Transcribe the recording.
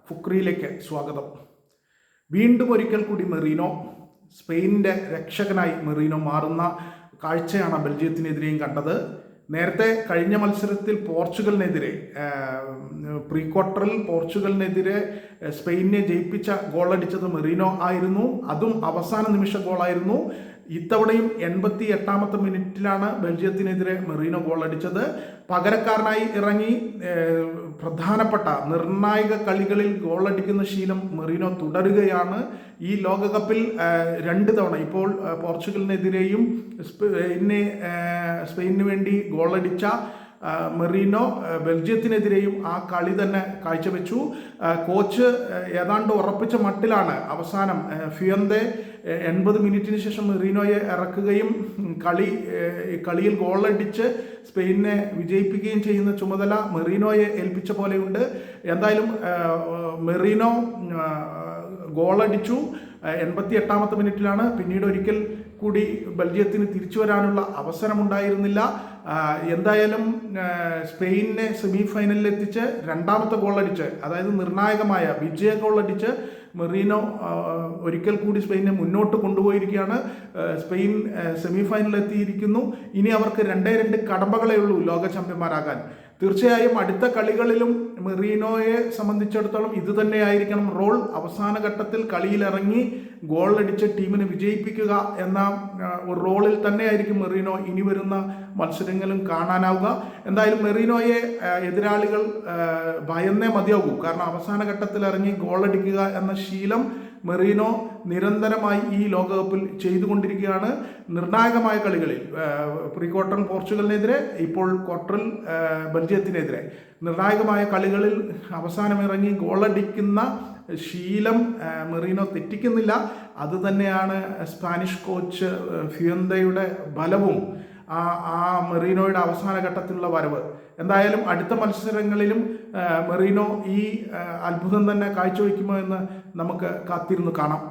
ഫുക്രിയിലേക്ക് സ്വാഗതം. വീണ്ടും ഒരിക്കൽ കൂടി മെറീനോ സ്പെയിനിൻ്റെ രക്ഷകനായി മെറീനോ മാറുന്ന കാഴ്ചയാണ് ബെൽജിയത്തിനെതിരെയും കണ്ടത്. നേരത്തെ കഴിഞ്ഞ മത്സരത്തിൽ പോർച്ചുഗലിനെതിരെ പ്രീ ക്വാർട്ടറിൽ പോർച്ചുഗലിനെതിരെ സ്പെയിനിനെ ജയിപ്പിച്ച ഗോളടിച്ചത് മെറീനോ ആയിരുന്നു. അതും അവസാന നിമിഷ ഗോളായിരുന്നു. ഇത്തവണയും 88ാമത്തെ മിനിറ്റിലാണ് ബെൽജിയത്തിനെതിരെ മെറീനോ ഗോളടിച്ചത്. പകരക്കാരനായി ഇറങ്ങി പ്രധാനപ്പെട്ട നിർണായക കളികളിൽ ഗോളടിക്കുന്ന ശീലം മെറീനോ തുടരുകയാണ്. ഈ ലോകകപ്പിൽ 2 തവണ ഇപ്പോൾ പോർച്ചുഗലിനെതിരെയും സ്പെയിനിന് വേണ്ടി ഗോളടിച്ച മെറീനോ ബെൽജിയത്തിനെതിരെയും ആ കളി തന്നെ കാഴ്ചവെച്ചു. കോച്ച് ഏതാണ്ട് ഉറപ്പിച്ച മട്ടിലാണ് അവസാനം ഫിയന്തെ 80 മിനിറ്റിന് ശേഷം മെറീനോയെ ഇറക്കുകയും കളിയിൽ ഗോളടിച്ച് സ്പെയിനെ വിജയിപ്പിക്കുകയും ചെയ്യുന്ന ചുമതല മെറീനോയെ ഏൽപ്പിച്ച പോലെയുണ്ട്. എന്തായാലും മെറീനോ ഗോളടിച്ചു. 88ാമത്തെ മിനിറ്റിലാണ്. പിന്നീട് ഒരിക്കൽ കൂടി ബെൽജിയത്തിന് തിരിച്ചു വരാനുള്ള അവസരമുണ്ടായിരുന്നില്ല. എന്തായാലും സ്പെയിനിനെ സെമി ഫൈനലിൽ എത്തിച്ച് 2ാമത്തെ ഗോളടിച്ച്, അതായത് നിർണായകമായ വിജയ ഗോളടിച്ച് മെറീനോ ഒരിക്കൽ കൂടി സ്പെയിനെ മുന്നോട്ട് കൊണ്ടുപോയിരിക്കുകയാണ്. സ്പെയിൻ സെമി ഫൈനലിൽ എത്തിയിരിക്കുന്നു. ഇനി അവർക്ക് 2 കടമ്പകളേ ഉള്ളൂ ലോക ചാമ്പ്യന്മാരാകാൻ. തീർച്ചയായും അടുത്ത കളികളിലും മെറീനോയെ സംബന്ധിച്ചിടത്തോളം ഇത് തന്നെയായിരിക്കണം റോൾ. അവസാന ഘട്ടത്തിൽ കളിയിലിറങ്ങി ഗോളടിച്ച് ടീമിനെ വിജയിപ്പിക്കുക എന്ന ഒരു റോളിൽ തന്നെയായിരിക്കും മെറീനോ ഇനി വരുന്ന മത്സരങ്ങളും കാണാനാവുക. എന്തായാലും മെറീനോയെ എതിരാളികൾ ഭയന്നേ മതിയാകൂ. കാരണം അവസാന ഘട്ടത്തിൽ ഇറങ്ങി ഗോളടിക്കുക എന്ന ശീലം മെറീനോ നിരന്തരമായി ഈ ലോകകപ്പിൽ ചെയ്തുകൊണ്ടിരിക്കുകയാണ്. നിർണായകമായ കളികളിൽ പ്രീ ക്വാർട്ടറിൽ പോർച്ചുഗലിനെതിരെ, ഇപ്പോൾ ക്വാർട്ടറിൽ ബെൽജിയത്തിനെതിരെ നിർണായകമായ കളികളിൽ അവസാനം ഇറങ്ങി ഗോളടിക്കുന്ന ശീലം മെറീനോ തെറ്റിക്കുന്നില്ല. അതുതന്നെയാണ് സ്പാനിഷ് കോച്ച് ഫിയന്തയുടെ ബലവും ആ മെറീനോയുടെ അവസാന ഘട്ടത്തിലുള്ള വരവ്. എന്തായാലും അടുത്ത മത്സരങ്ങളിലും മെറീനോ ഈ അത്ഭുതം തന്നെ കാഴ്ചവെക്കുമോ എന്ന് നമുക്ക് കാത്തിരുന്ന് കാണാം.